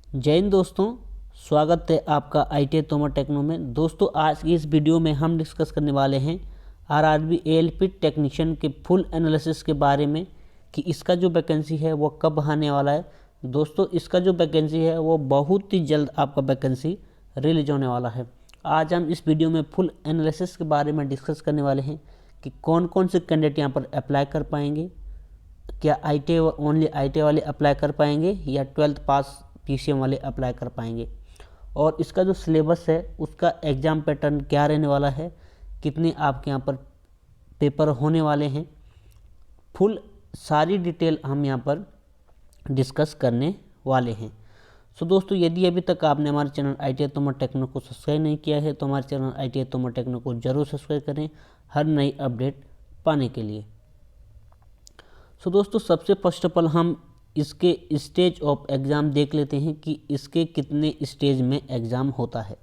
जय हिंद दोस्तों, स्वागत है आपका ITI तोमर टेक्नो में। दोस्तों आज की इस वीडियो में हम डिस्कस करने वाले हैं RRB ALP टेक्नीशियन के फुल एनालिसिस के बारे में कि इसका जो वैकेंसी है वो कब आने वाला है। दोस्तों इसका जो वैकेंसी है वो बहुत ही जल्द आपका वैकेंसी रिलीज होने वाला है। आज हम इस वीडियो में फुल एनालिसिस के बारे में डिस्कस करने वाले हैं कि कौन कौन से कैंडिडेट यहाँ पर अप्लाई कर पाएंगे। क्या ओनली ITI वाले अप्लाई कर पाएंगे या 12th पास PCM वाले अप्लाई कर पाएंगे, और इसका जो सिलेबस है उसका एग्ज़ाम पैटर्न क्या रहने वाला है, कितने आपके यहाँ पर पेपर होने वाले हैं, फुल सारी डिटेल हम यहाँ पर डिस्कस करने वाले हैं। सो दोस्तों यदि अभी तक आपने हमारे चैनल ITI तोमर टेक्नो को सब्सक्राइब नहीं किया है तो हमारे चैनल ITI तोमर टेक्नो को जरूर सब्सक्राइब करें हर नई अपडेट पाने के लिए। सो दोस्तों सबसे फर्स्ट ऑफ ऑल हम इसके स्टेज ऑफ एग्ज़ाम देख लेते हैं कि इसके कितने स्टेज में एग्ज़ाम होता है।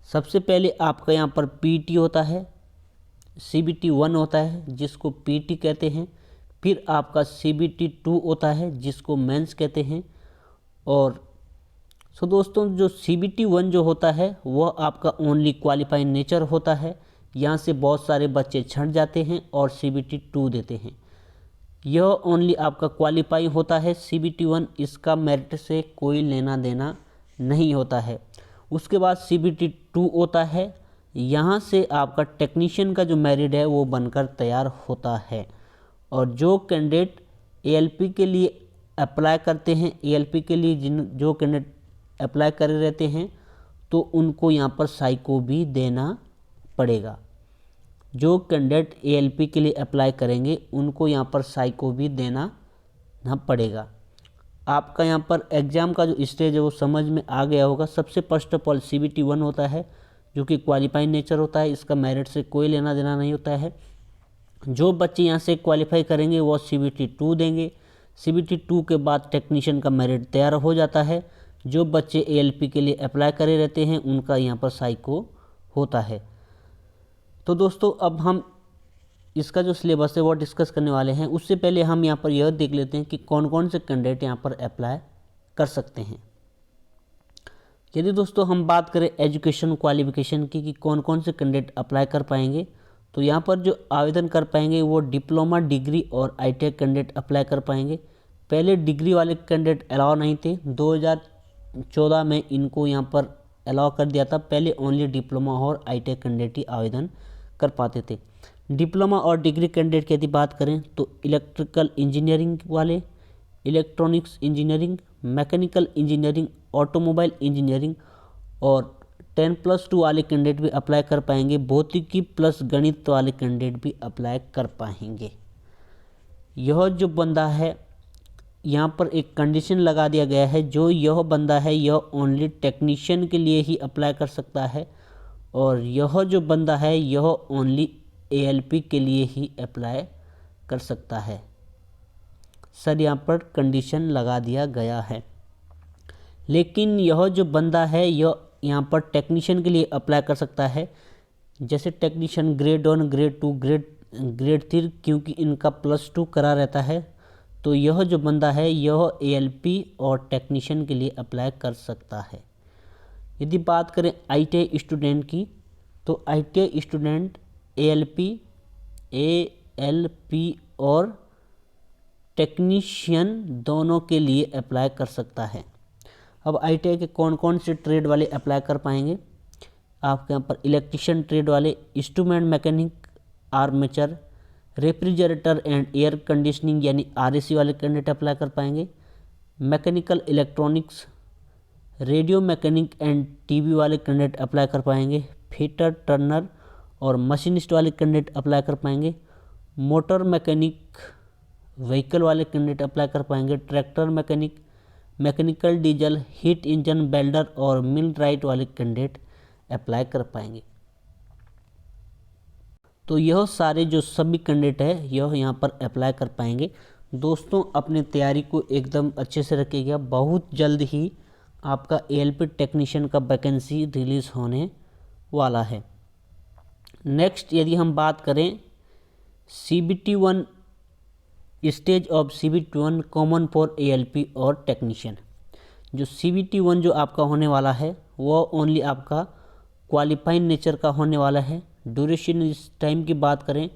सबसे पहले आपका यहाँ पर PET होता है, CBT 1 होता है जिसको PET कहते हैं, फिर आपका CBT 2 होता है जिसको मेंस कहते हैं। और सो दोस्तों जो CBT 1 जो होता है वह आपका ओनली क्वालिफाइड नेचर होता है, यहाँ से बहुत सारे बच्चे छंट जाते हैं और CBT 2 देते हैं। यह ओनली आपका क्वालिफाई होता है। CBT 1 इसका मेरिट से कोई लेना देना नहीं होता है। उसके बाद CBT 2 होता है, यहाँ से आपका टेक्नीशियन का जो मेरिट है वो बनकर तैयार होता है। और जो कैंडिडेट ALP के लिए अप्लाई करते हैं, ALP के लिए जो कैंडिडेट अप्लाई करे रहते हैं तो उनको यहाँ पर साइको भी देना पड़ेगा। जो कैंडिडेट ALP के लिए अप्लाई करेंगे उनको यहाँ पर साइको भी देना पड़ेगा। आपका यहाँ पर एग्ज़ाम का जो स्टेज है वो समझ में आ गया होगा। सबसे फर्स्ट ऑफ ऑल CBT 1 होता है जो कि क्वालिफाइड नेचर होता है, इसका मेरिट से कोई लेना देना नहीं होता है। जो बच्चे यहाँ से क्वालिफाई करेंगे वो CBT 2 देंगे। CBT 2 के बाद टेक्नीशियन का मेरिट तैयार हो जाता है। जो बच्चे ALP के लिए अप्लाई करे रहते हैं उनका यहाँ पर साइको होता है। तो दोस्तों अब हम इसका जो सिलेबस है वो डिस्कस करने वाले हैं। उससे पहले हम यहाँ पर यह देख लेते हैं कि कौन कौन से कैंडिडेट यहाँ पर अप्लाई कर सकते हैं। यदि दोस्तों हम बात करें एजुकेशन क्वालिफिकेशन की कि कौन कौन से कैंडिडेट अप्लाई कर पाएंगे, तो यहाँ पर जो आवेदन कर पाएंगे वो डिप्लोमा डिग्री और ITI कैंडिडेट अप्लाई कर पाएंगे। पहले डिग्री वाले कैंडिडेट अलाउ नहीं थे, 2014 में इनको यहाँ पर अलाउ कर दिया था। पहले ओनली डिप्लोमा और ITI कैंडिडेट ही आवेदन कर पाते थे। डिप्लोमा और डिग्री कैंडिडेट की यदि बात करें तो इलेक्ट्रिकल इंजीनियरिंग वाले, electronics engineering, mechanical engineering, automobile engineering और 10+2 वाले कैंडिडेट भी अप्लाई कर पाएंगे। भौतिकी प्लस गणित वाले कैंडिडेट भी अप्लाई कर पाएंगे। यह जो बंदा है यहाँ पर एक कंडीशन लगा दिया गया है, जो यह बंदा है यह ओनली टेक्नीशियन के लिए ही अप्लाई कर सकता है, और यह जो बंदा है यह ओनली ALP के लिए ही अप्लाई कर सकता है। सर यहाँ पर कंडीशन लगा दिया गया है, लेकिन यह जो बंदा है यह यहाँ पर टेक्नीशियन के लिए अप्लाई कर सकता है। जैसे टेक्नीशियन ग्रेड 1, ग्रेड 2, ग्रेड 3, क्योंकि इनका +2 करा रहता है, तो यह जो बंदा है यह ALP और टेक्नीशियन के लिए अप्लाई कर सकता है। यदि बात करें ITI स्टूडेंट की, तो ITI स्टूडेंट ALP और टेक्नीशियन दोनों के लिए अप्लाई कर सकता है। अब ITI के कौन कौन से ट्रेड वाले अप्लाई कर पाएंगे, आपके यहाँ पर इलेक्ट्रिशियन ट्रेड वाले, instrument mechanic, armature, refrigerator and air conditioning यानी RAC वाले कैंडिडेट अप्लाई कर पाएंगे। Mechanical electronics, radio mechanic and TV वाले कैंडिडेट अप्लाई कर पाएंगे। फिटर, टर्नर और मशीनिस्ट वाले कैंडिडेट अप्लाई कर पाएंगे। मोटर मैकेनिक, व्हीकल वाले कैंडिडेट अप्लाई कर पाएंगे। Tractor mechanic, mechanical diesel, heat engine, welder और मिल राइट वाले कैंडिडेट अप्लाई कर पाएंगे। तो यह सारे जो सभी कैंडिडेट है यह यहाँ पर अप्लाई कर पाएंगे। दोस्तों अपने तैयारी को एकदम अच्छे से रखिएगा, बहुत जल्द ही आपका ALP टेक्नीशियन का वैकेंसी रिलीज़ होने वाला है। नेक्स्ट यदि हम बात करें CBT 1 stage of CBT 1 common for ALP और टेक्नीशियन, जो CBT 1 जो आपका होने वाला है वो ओनली आपका क्वालिफाइंग नेचर का होने वाला है। ड्यूरेशन इस टाइम की बात करें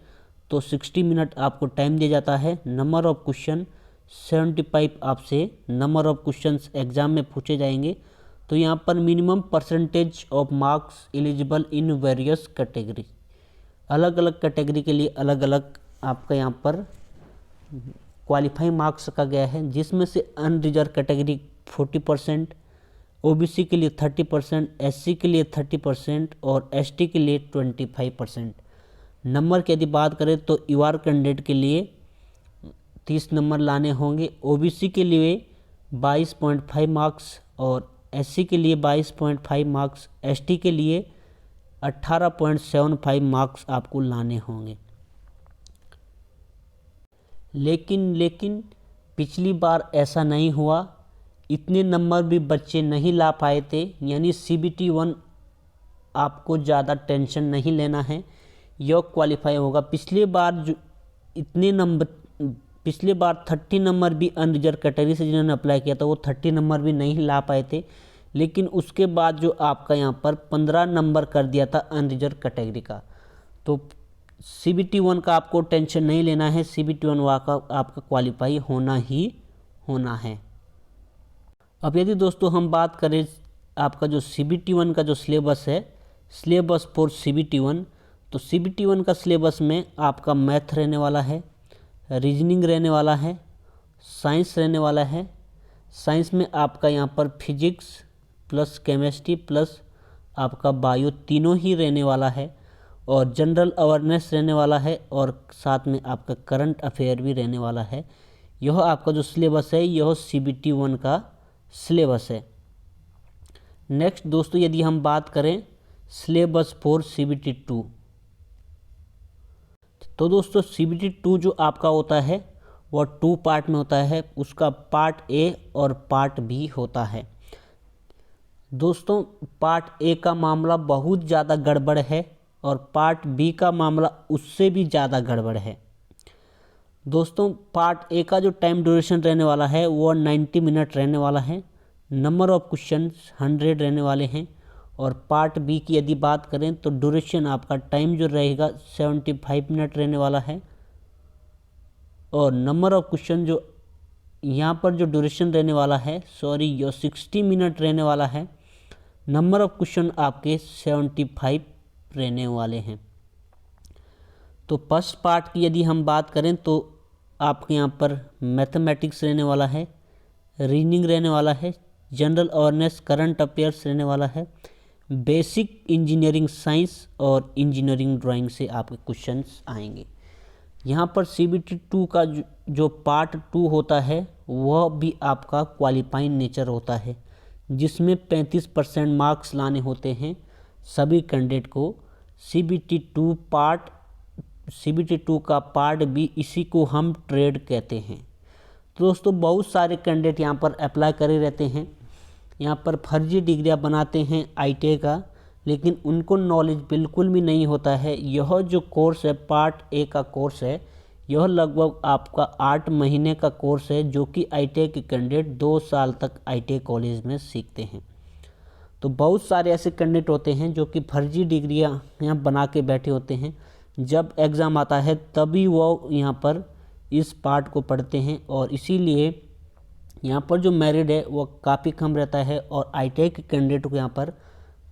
तो 60 मिनट आपको टाइम दिया जाता है। नंबर ऑफ क्वेश्चन 75 आपसे नंबर ऑफ क्वेश्चंस एग्जाम में पूछे जाएंगे। तो यहाँ पर minimum percentage of marks eligible in various category, अलग अलग कैटेगरी के लिए अलग अलग आपका यहाँ पर क्वालिफाइंग मार्क्स रखा गया है, जिसमें से अनरिजर्व कैटेगरी 40%, OBC के लिए 30%, SC के लिए 30% और ST के लिए 25%। नंबर की यदि बात करें तो UR कैंडिडेट के लिए 30 नंबर लाने होंगे, OBC के लिए 22.5 मार्क्स और SC के लिए 22.5 मार्क्स, ST के लिए 18.75 मार्क्स आपको लाने होंगे। लेकिन पिछली बार ऐसा नहीं हुआ, इतने नंबर भी बच्चे नहीं ला पाए थे। यानी CBT 1 आपको ज़्यादा टेंशन नहीं लेना है, यह क्वालिफाई होगा। पिछले बार जो इतने नंबर, पिछले बार 30 नंबर भी अनरिजर्व कैटेगरी से जिन्होंने अप्लाई किया था वो 30 नंबर भी नहीं ला पाए थे। लेकिन उसके बाद जो आपका यहाँ पर 15 नंबर कर दिया था अनरिजर्व कैटेगरी का। तो CBT 1 का आपको टेंशन नहीं लेना है, CBT 1 आपका क्वालिफाई होना ही होना है। अब यदि दोस्तों हम बात करें आपका जो CBT 1 का जो सिलेबस है, सिलेबस फॉर CBT 1, तो CBT 1 का सिलेबस में आपका मैथ रहने वाला है, रीजनिंग रहने वाला है, साइंस रहने वाला है। साइंस में आपका यहाँ पर फिजिक्स प्लस केमिस्ट्री प्लस आपका बायो तीनों ही रहने वाला है, और जनरल अवेयरनेस रहने वाला है, और साथ में आपका करंट अफेयर भी रहने वाला है। यह आपका जो सिलेबस है यह CBT 1 का सिलेबस है। नेक्स्ट दोस्तों यदि हम बात करें सिलेबस फॉर CBT 2, तो दोस्तों CBT 2 जो आपका होता है वह 2 पार्ट में होता है। उसका पार्ट A और पार्ट B होता है। दोस्तों पार्ट A का मामला बहुत ज़्यादा गड़बड़ है और पार्ट B का मामला उससे भी ज़्यादा गड़बड़ है। दोस्तों पार्ट A का जो टाइम ड्यूरेशन रहने वाला है वो 90 मिनट रहने वाला है, नंबर ऑफ क्वेश्चन 100 रहने वाले हैं। और पार्ट B की यदि बात करें तो ड्यूरेशन आपका टाइम जो रहेगा 75 मिनट रहने वाला है, और नंबर ऑफ क्वेश्चन जो यहाँ पर जो ड्यूरेशन रहने वाला है ये 60 मिनट रहने वाला है। नंबर ऑफ क्वेश्चन आपके 75 रहने वाले हैं। तो फर्स्ट पार्ट की यदि हम बात करें तो आपके यहाँ पर मैथमेटिक्स रहने वाला है, रीजनिंग रहने वाला है, जनरल अवेयरनेस करंट अफेयर्स रहने वाला है, बेसिक इंजीनियरिंग साइंस और इंजीनियरिंग ड्राइंग से आपके क्वेश्चंस आएंगे। यहाँ पर CBT 2 का जो पार्ट 2 होता है वह भी आपका क्वालिफाइंग नेचर होता है, जिसमें 35% मार्क्स लाने होते हैं सभी कैंडिडेट को। CBT 2 का पार्ट B, इसी को हम ट्रेड कहते हैं। तो दोस्तों बहुत सारे कैंडिडेट यहाँ पर अप्लाई करे रहते हैं, यहाँ पर फर्जी डिग्रियाँ बनाते हैं ITI का, लेकिन उनको नॉलेज बिल्कुल भी नहीं होता है। यह जो कोर्स है पार्ट A का कोर्स है, यह लगभग आपका 8 महीने का कोर्स है, जो कि ITI के कैंडिडेट 2 साल तक ITI कॉलेज में सीखते हैं। तो बहुत सारे ऐसे कैंडिडेट होते हैं जो कि फर्जी डिग्रियां यहाँ बना के बैठे होते हैं। जब एग्ज़ाम आता है तभी वो यहाँ पर इस पार्ट को पढ़ते हैं, और इसीलिए यहाँ पर जो मेरिट है वो काफ़ी कम रहता है, और ITI के कैंडिडेट को यहाँ पर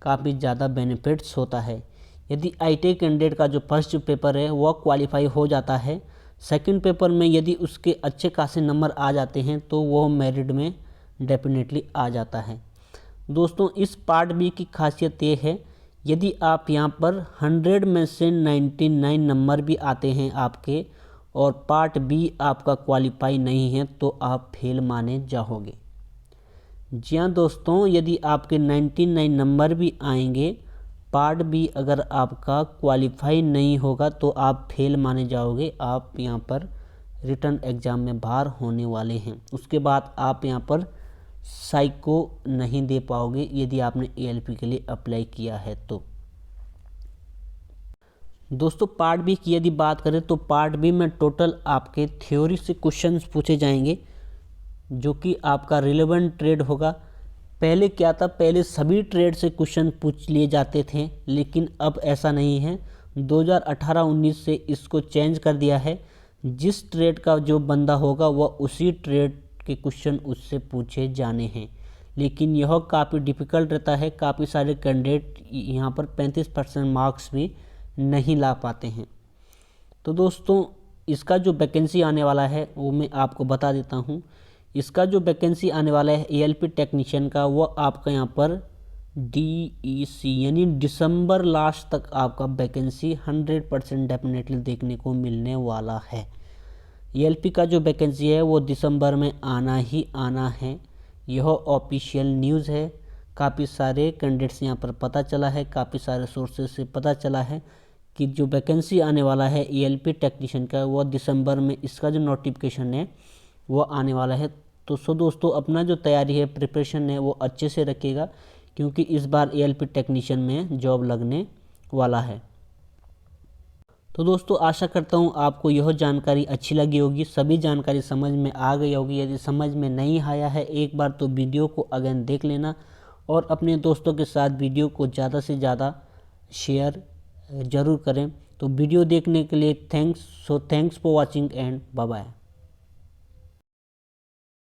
काफ़ी ज़्यादा बेनिफिट्स होता है। यदि ITI कैंडिडेट का जो फर्स्ट पेपर है वह क्वालिफाई हो जाता है, सेकंड पेपर में यदि उसके अच्छे खासे नंबर आ जाते हैं तो वो मेरिट में डेफिनेटली आ जाता है। दोस्तों इस पार्ट B की खासियत ये है, यदि आप यहाँ पर 100 में से 99 नंबर भी आते हैं आपके, और पार्ट B आपका क्वालिफाई नहीं है, तो आप फेल माने जाओगे। जी हाँ दोस्तों, यदि आपके 99 नंबर भी आएंगे, पार्ट B अगर आपका क्वालिफाई नहीं होगा तो आप फेल माने जाओगे। आप यहाँ पर रिटर्न एग्ज़ाम में बाहर होने वाले हैं। उसके बाद आप यहाँ पर साइको नहीं दे पाओगे यदि आपने ALP के लिए अप्लाई किया है तो। दोस्तों पार्ट B की यदि बात करें तो पार्ट B में टोटल आपके थ्योरी से क्वेश्चंस पूछे जाएंगे, जो कि आपका रिलेवेंट ट्रेड होगा। पहले क्या था, पहले सभी ट्रेड से क्वेश्चन पूछ लिए जाते थे, लेकिन अब ऐसा नहीं है। 2018-19 से इसको चेंज कर दिया है। जिस ट्रेड का जो बंदा होगा वह उसी ट्रेड के क्वेश्चन उससे पूछे जाने हैं। लेकिन यह काफ़ी डिफ़िकल्ट रहता है, काफ़ी सारे कैंडिडेट यहाँ पर 35% मार्क्स भी नहीं ला पाते हैं। तो दोस्तों इसका जो वैकेंसी आने वाला है वो मैं आपको बता देता हूँ। इसका जो वैकेंसी आने वाला है ALP टेक्नीशियन का, वो आपका यहाँ पर DEC यानी दिसंबर लास्ट तक आपका वैकेंसी 100% डेफिनेटली देखने को मिलने वाला है। ALP का जो वैकेंसी है वो दिसंबर में आना ही आना है। यह ऑफिशियल न्यूज़ है। काफ़ी सारे कैंडिडेट्स यहाँ पर पता चला है, काफ़ी सारे सोर्सेज से पता चला है कि जो वैकेंसी आने वाला है ALP टेक्नीशियन का वो दिसंबर में इसका जो नोटिफिकेशन है वो आने वाला है। तो दोस्तों अपना जो तैयारी है, प्रिपरेशन है, वो अच्छे से रखिएगा, क्योंकि इस बार ALP टेक्नीशियन में जॉब लगने वाला है। तो दोस्तों आशा करता हूँ आपको यह जानकारी अच्छी लगी होगी, सभी जानकारी समझ में आ गई होगी। यदि समझ में नहीं आया है एक बार तो वीडियो को अगेन देख लेना और अपने दोस्तों के साथ वीडियो को ज़्यादा से ज़्यादा शेयर ज़रूर करें। तो वीडियो देखने के लिए thanks for watching and bye bye.